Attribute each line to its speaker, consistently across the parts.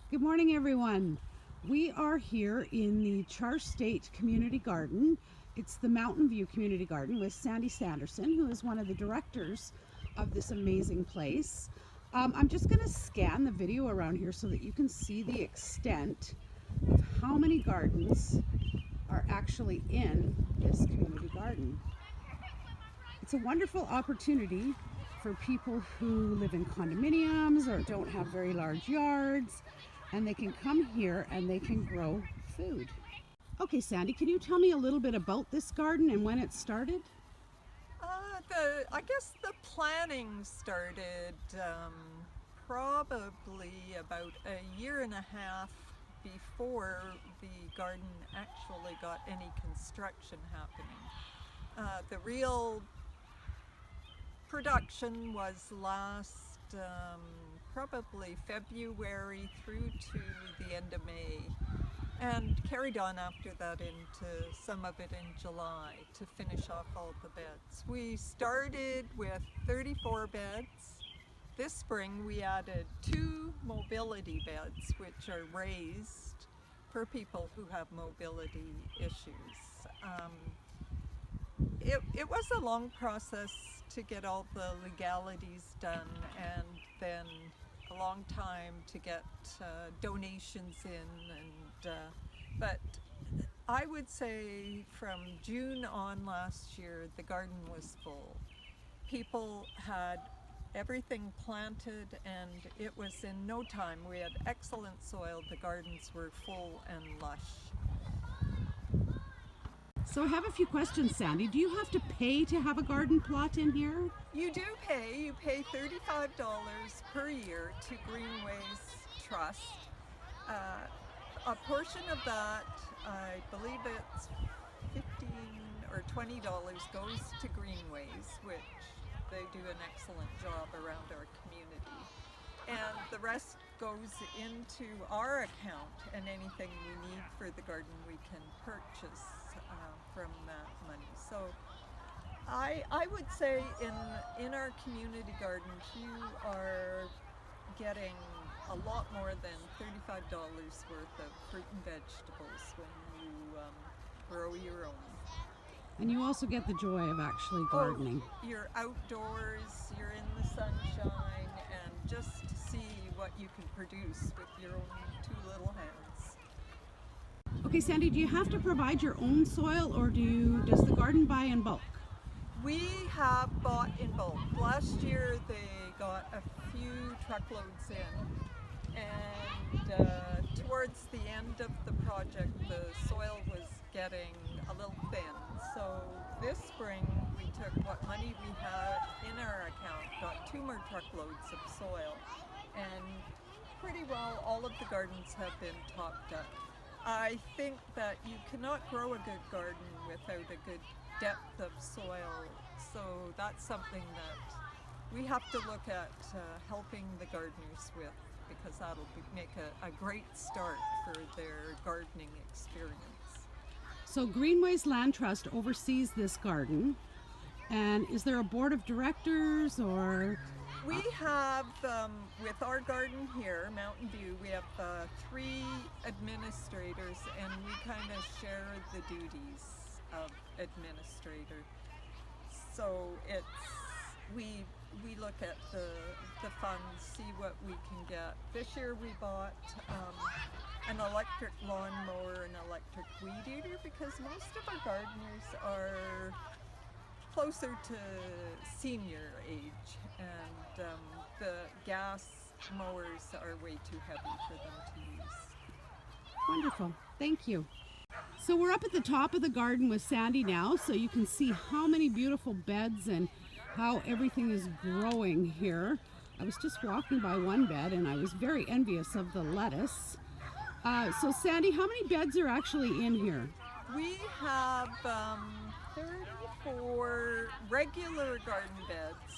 Speaker 1: Good morning, everyone. We are here in the Char State Community Garden. It's the Mountain View Community Garden with Sandy Sanderson, who is one of the directors of this amazing place. I'm just going to scan the video around here so that you can see the extent of how many gardens are actually in this community garden. It's a wonderful opportunity for people who live in condominiums or don't have very large yards, and they can come here and they can grow food. Okay, Sandy, can you tell me a little bit about this garden and when it started?
Speaker 2: I guess the planning started probably about a year and a half before the garden actually got any construction happening. The real production was last probably February through to the end of May, and carried on after that into some of it in July to finish off all the beds. We started with 34 beds. This spring we added 2 mobility beds, which are raised for people who have mobility issues. It was a long process to get all the legalities done, and then a long time to get donations in, but I would say from June on last year the garden was full. People had everything planted and it was in no time. We had excellent soil, the gardens were full and lush.
Speaker 1: So I have a few questions, Sandy. Do you have to pay to have a garden plot in here?
Speaker 2: You do pay. You pay $35 per year to Greenways Trust. A portion of that, I believe it's $15 or $20 goes to Greenways, which they do an excellent job around our community. And the rest goes into our account, and anything we need for the garden we can purchase from that money. So I would say in our community gardens you are getting a lot more than $35 worth of fruit and vegetables when you grow your own.
Speaker 1: And you also get the joy of actually gardening.
Speaker 2: Oh, you're outdoors, you're in the sunshine, and just to see what you can produce with your own 2 little hands.
Speaker 1: Okay, Sandy, do you have to provide your own soil, or does the garden buy in bulk?
Speaker 2: We have bought in bulk. Last year they got a few truckloads in, and towards the end of the project the soil was getting a little thin. So this spring we took what money we had in our account, got 2 more truckloads of soil, and pretty well all of the gardens have been topped up. I think that you cannot grow a good garden without a good depth of soil, so that's something that we have to look at helping the gardeners with, because that'll make a great start for their gardening experience.
Speaker 1: So Greenways Land Trust oversees this garden, and is there a board of directors or?
Speaker 2: We have, with our garden here, Mountain View, we have 3 administrators, and we kind of share the duties of administrator. So we look at the funds, see what we can get. This year we bought an electric lawnmower and electric weed eater, because most of our gardeners are closer to senior age, and the gas mowers are way too heavy for them to use.
Speaker 1: Wonderful, thank you. So we're up at the top of the garden with Sandy now, so you can see how many beautiful beds and how everything is growing here. I was just walking by one bed and I was very envious of the lettuce. So Sandy, how many beds are actually in here?
Speaker 2: We have 34 regular garden beds.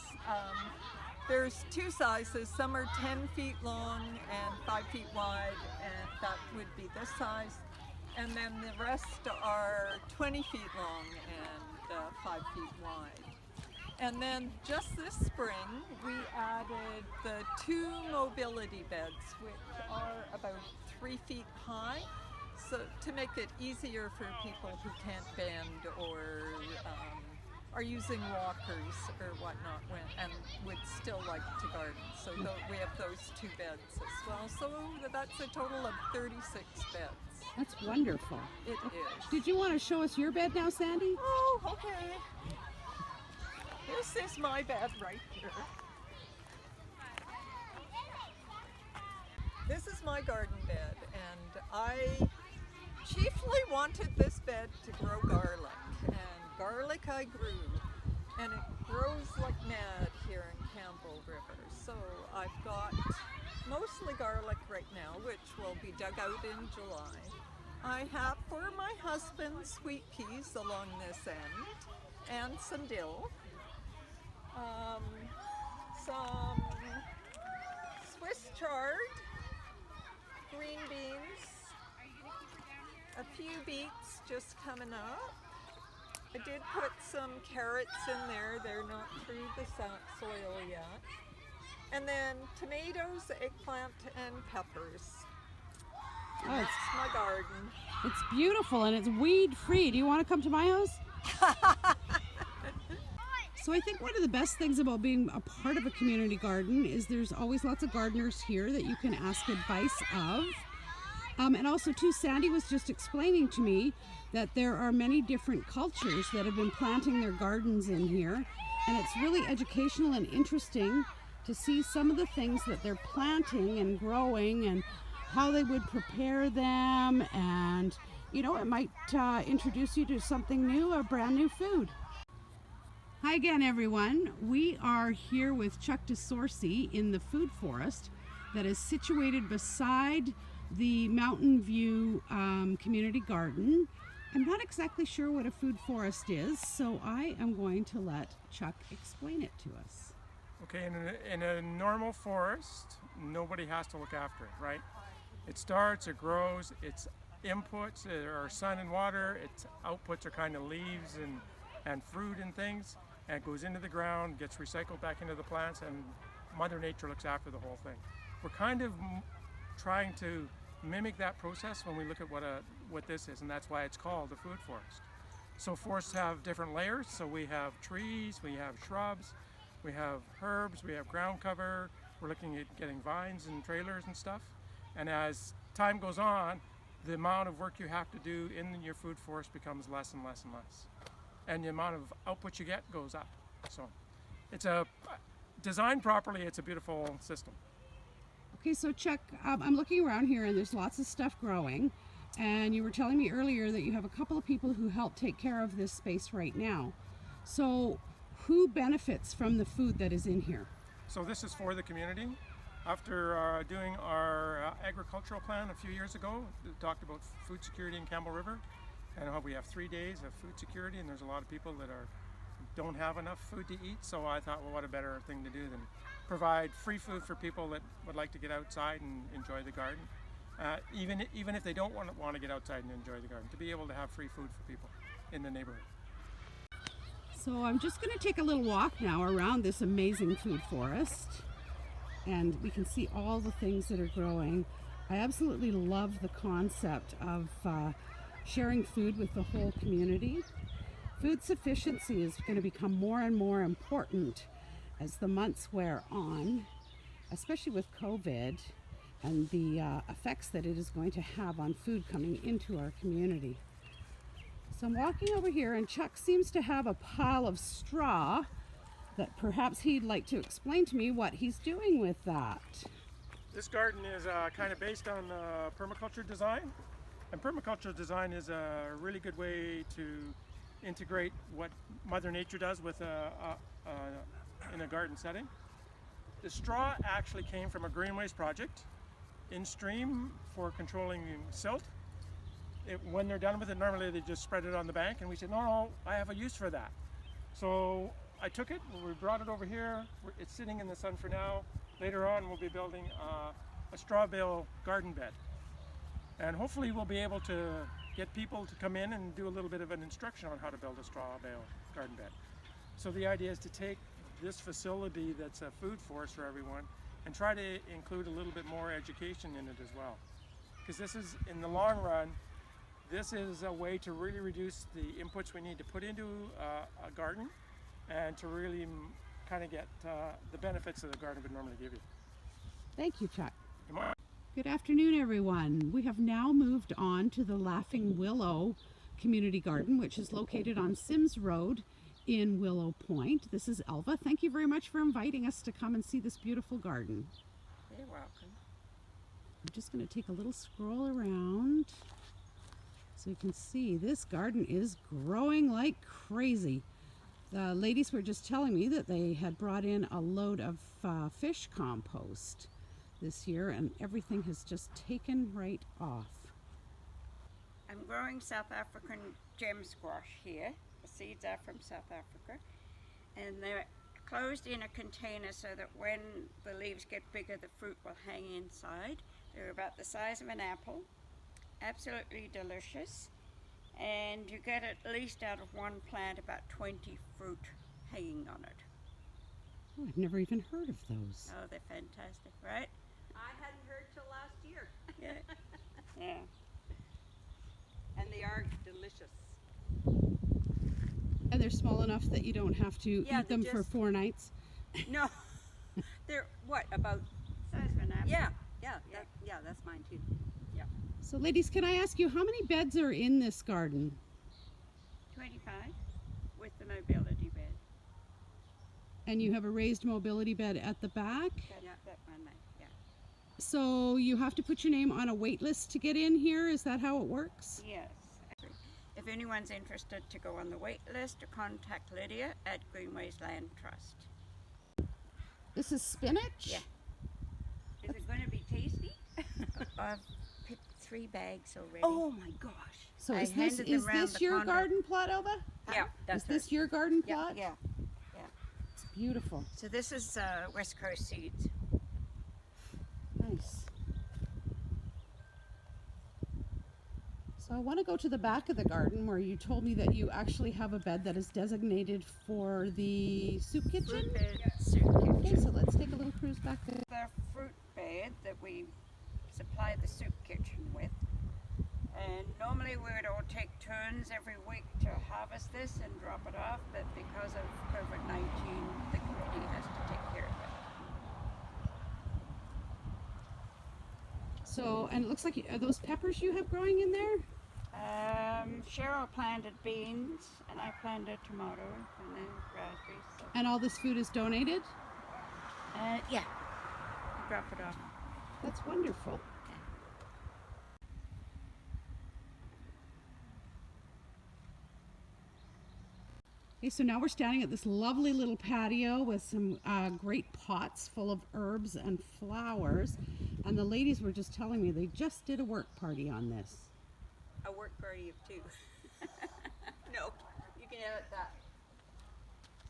Speaker 2: There's 2 sizes. Some are 10 feet long and 5 feet wide, and that would be this size. And then the rest are 20 feet long and 5 feet wide. And then just this spring, we added the 2 mobility beds, which are about 3 feet high, so to make it easier for people who can't bend or are using walkers or whatnot and would still like to garden. So we have those 2 beds as well. So that's a total of 36 beds.
Speaker 1: That's wonderful.
Speaker 2: It is.
Speaker 1: Did you want to show us your bed now, Sandy?
Speaker 2: Oh, okay. This is my bed right here. This is my garden bed, and I chiefly wanted this bed to grow garlic. And garlic I grew, and it grows like mad here in Campbell River. So I've got mostly garlic right now, which will be dug out in July. I have for my husband sweet peas along this end, and some dill, some Swiss chard, green beans, a few beets just coming up. I did put some carrots in there. They're not through the soil yet. And then tomatoes, eggplant, and peppers.
Speaker 1: Oh,
Speaker 2: That's my garden.
Speaker 1: it's beautiful and it's weed free. Do you want to come to my house? So I think one of the best things about being a part of a community garden is there's always lots of gardeners here that you can ask advice of. And also too, Sandy was just explaining to me that there are many different cultures that have been planting their gardens in here. And it's really educational and interesting to see some of the things that they're planting and growing and how they would prepare them. And, you know, it might introduce you to something new, a brand new food. Hi again, everyone. We are here with Chuck DeSorcy in the food forest that is situated beside the Mountain View Community Garden. I'm not exactly sure what a food forest is, so I am going to let Chuck explain it to us.
Speaker 3: Okay, in a normal forest, nobody has to look after it, right? It starts, it grows, its inputs are sun and water, its outputs are kind of leaves and fruit and things, and it goes into the ground, gets recycled back into the plants, and Mother Nature looks after the whole thing. We're kind of trying to mimic that process when we look at what this is, and that's why it's called a food forest. So forests have different layers, so we have trees, we have shrubs, we have herbs, we have ground cover, we're looking at getting vines and trailers and stuff. And as time goes on, the amount of work you have to do in your food forest becomes less and less and less. And the amount of output you get goes up. So it's designed properly, it's a beautiful system.
Speaker 1: Okay, so Chuck, I'm looking around here and there's lots of stuff growing. And you were telling me earlier that you have a couple of people who help take care of this space right now. So who benefits from the food that is in here?
Speaker 3: So this is for the community. After doing our agricultural plan a few years ago, we talked about food security in Campbell River and how we have 3 days of food security, and there's a lot of people that don't have enough food to eat. So I thought, well, what a better thing to do than provide free food for people that would like to get outside and enjoy the garden. Even if they don't want to get outside and enjoy the garden, to be able to have free food for people in the neighborhood.
Speaker 1: So I'm just going to take a little walk now around this amazing food forest, and we can see all the things that are growing. I absolutely love the concept of sharing food with the whole community. Food sufficiency is going to become more and more important as the months wear on, especially with COVID and the effects that it is going to have on food coming into our community. So I'm walking over here and Chuck seems to have a pile of straw that perhaps he'd like to explain to me what he's doing with that.
Speaker 3: This garden is kind of based on permaculture design, and permaculture design is a really good way to integrate what Mother Nature does with in a garden setting. The straw actually came from a greenways project in stream for controlling silt. When they're done with it, normally they just spread it on the bank, and we said, no, I have a use for that. So I took it, we brought it over here, it's sitting in the sun for now. Later on we'll be building a straw bale garden bed. And hopefully we'll be able to get people to come in and do a little bit of an instruction on how to build a straw bale garden bed. So the idea is to take this facility that's a food forest for everyone and try to include a little bit more education in it as well. Because this is, in the long run, this is a way to really reduce the inputs we need to put into a garden and to really kind of get the benefits that the garden would normally give you.
Speaker 1: Thank you, Chuck.
Speaker 3: Come on.
Speaker 1: Good afternoon, everyone. We have now moved on to the Laughing Willow Community Garden, which is located on Sims Road in Willow Point. This is Elva. Thank you very much for inviting us to come and see this beautiful garden.
Speaker 2: You're welcome.
Speaker 1: I'm just going to take a little scroll around so you can see this garden is growing like crazy. The ladies were just telling me that they had brought in a load of fish compost this year, and everything has just taken right off.
Speaker 4: I'm growing South African gem squash here. The seeds are from South Africa, and they're closed in a container so that when the leaves get bigger, the fruit will hang inside. They're about the size of an apple, absolutely delicious, and you get at least out of one plant about 20 fruit hanging on it.
Speaker 1: Oh, I've never even heard of those.
Speaker 4: Oh, they're fantastic, right?
Speaker 2: I hadn't heard till last year.
Speaker 4: Yeah. Yeah.
Speaker 2: And they are delicious.
Speaker 1: And they're small enough that you don't have to
Speaker 2: Yeah,
Speaker 1: eat them
Speaker 2: they
Speaker 1: for
Speaker 2: just-
Speaker 1: 4 nights.
Speaker 2: No, they're what, about,
Speaker 4: Size of an apple.
Speaker 2: yeah, that's mine too.
Speaker 1: So ladies, can I ask you, how many beds are in this garden?
Speaker 4: 25 with the mobility bed.
Speaker 1: And you have a raised mobility bed at the back?
Speaker 4: That one, yeah.
Speaker 1: So you have to put your name on a wait list to get in here? Is that how it works?
Speaker 4: Yes. If anyone's interested to go on the wait list, to contact Lydia at Greenways Land Trust.
Speaker 1: This is spinach?
Speaker 4: Yeah. Is it going to be tasty? I've picked 3 bags already.
Speaker 2: Oh my gosh.
Speaker 1: So
Speaker 4: I
Speaker 1: is
Speaker 4: handed them
Speaker 1: this
Speaker 4: round the
Speaker 1: your
Speaker 4: condo.
Speaker 1: garden plot, Elva?
Speaker 4: Yeah,
Speaker 1: Is this your garden
Speaker 4: yeah,
Speaker 1: plot?
Speaker 4: yeah.
Speaker 1: It's beautiful.
Speaker 4: So this is West Coast seeds.
Speaker 1: Nice. So I want to go to the back of the garden where you told me that you actually have a bed that is designated for the soup kitchen.
Speaker 4: Fruit bed, soup
Speaker 1: Okay,
Speaker 4: kitchen.
Speaker 1: so let's take a little cruise back there.
Speaker 4: The fruit bed that we supply the soup kitchen with. And normally we would all take turns every week to harvest this and drop it off, but because of COVID-19, the committee has to take care of it.
Speaker 1: So, and it looks like, are those peppers you have growing in there?
Speaker 4: Cheryl planted beans, and I planted tomato, and then raspberries. So.
Speaker 1: And all this food is donated?
Speaker 4: Yeah, drop it off.
Speaker 1: That's wonderful. Okay, so now we're standing at this lovely little patio with some great pots full of herbs and flowers. And the ladies were just telling me they just did a work party on this.
Speaker 2: A work party of 2. No, you can edit that.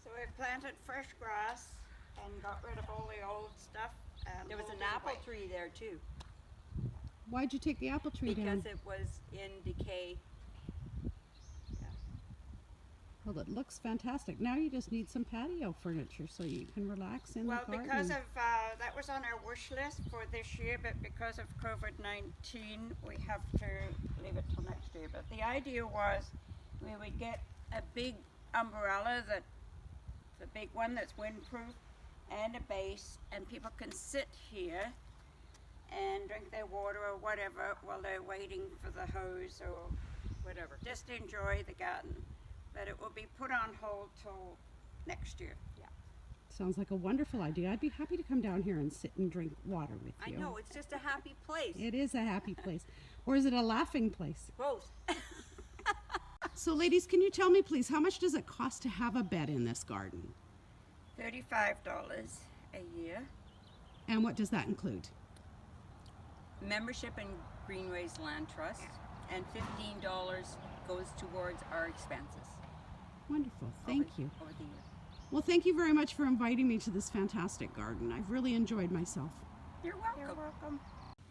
Speaker 4: So we planted fresh grass and got rid of all the old stuff. And
Speaker 2: There was an
Speaker 4: pulled it
Speaker 2: apple
Speaker 4: away.
Speaker 2: tree there too,
Speaker 1: Why'd you take the apple tree down?
Speaker 2: because it was in decay.
Speaker 1: Well, it looks fantastic. Now you just need some patio furniture so you can relax in
Speaker 4: Well,
Speaker 1: the garden.
Speaker 4: because of that was on our wish list for this year, but because of COVID-19, we have to leave it till next year. But the idea was we would get a big umbrella, the big one that's windproof, and a base, and people can sit here and drink their water or whatever while they're waiting for the hose or
Speaker 2: Whatever.
Speaker 4: just enjoy the garden. But it will be put on hold till next year.
Speaker 1: Sounds like a wonderful idea. I'd be happy to come down here and sit and drink water with
Speaker 2: I
Speaker 1: you.
Speaker 2: know, it's just a happy place.
Speaker 1: It is a happy place. Or is it a laughing place?
Speaker 2: Both.
Speaker 1: So ladies, can you tell me please, how much does it cost to have a bed in this garden?
Speaker 4: $35 a year.
Speaker 1: And what does that include?
Speaker 2: Membership in Greenways Land Trust, and $15 goes towards our expenses.
Speaker 1: Wonderful. Thank
Speaker 2: over-
Speaker 1: you.
Speaker 2: Over the year.
Speaker 1: Well, thank you very much for inviting me to this fantastic garden. I've really enjoyed myself.
Speaker 2: You're welcome.
Speaker 4: You're welcome.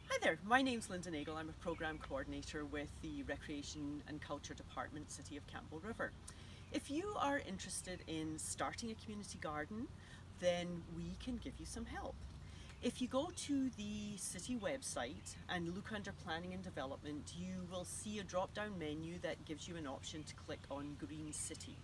Speaker 5: Hi there, my name's Linda Nagel. I'm a Program Coordinator with the Recreation and Culture Department, City of Campbell River. If you are interested in starting a community garden, then we can give you some help. If you go to the city website and look under planning and development, you will see a drop-down menu that gives you an option to click on Green City.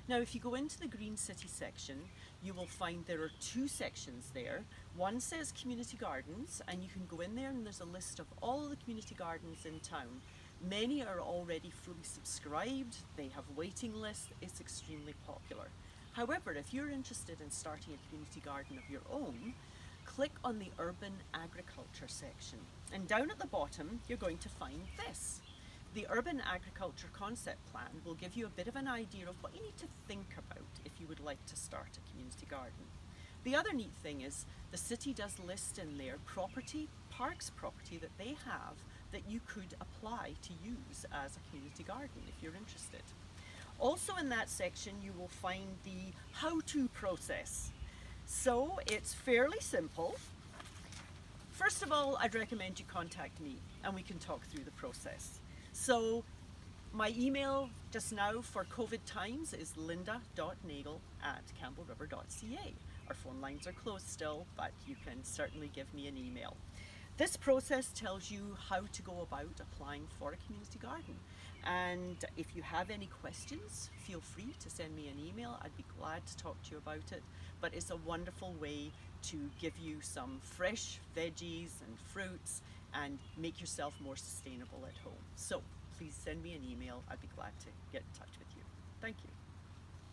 Speaker 5: Now, if you go into the Green City section, you will find there are two sections there. One says community gardens, and you can go in there and there's a list of all the community gardens in town. Many are already fully subscribed, they have waiting lists, it's extremely popular. However, if you're interested in starting a community garden of your own, click on the Urban Agriculture section. And down at the bottom, you're going to find this. The Urban Agriculture Concept Plan will give you a bit of an idea of what you need to think about if you would like to start a community garden. The other neat thing is the city does list in there parks property that they have that you could apply to use as a community garden if you're interested. Also in that section you will find the how-to process. So it's fairly simple. First of all, I'd recommend you contact me and we can talk through the process. So my email just now for COVID times is linda.nagel@campbellriver.ca. Our phone lines are closed still, but you can certainly give me an email. This process tells you how to go about applying for a community garden. And if you have any questions, feel free to send me an email. I'd be glad to talk to you about it. But it's a wonderful way to give you some fresh veggies and fruits and make yourself more sustainable at home. So please send me an email. I'd be glad to get in touch with you. Thank you.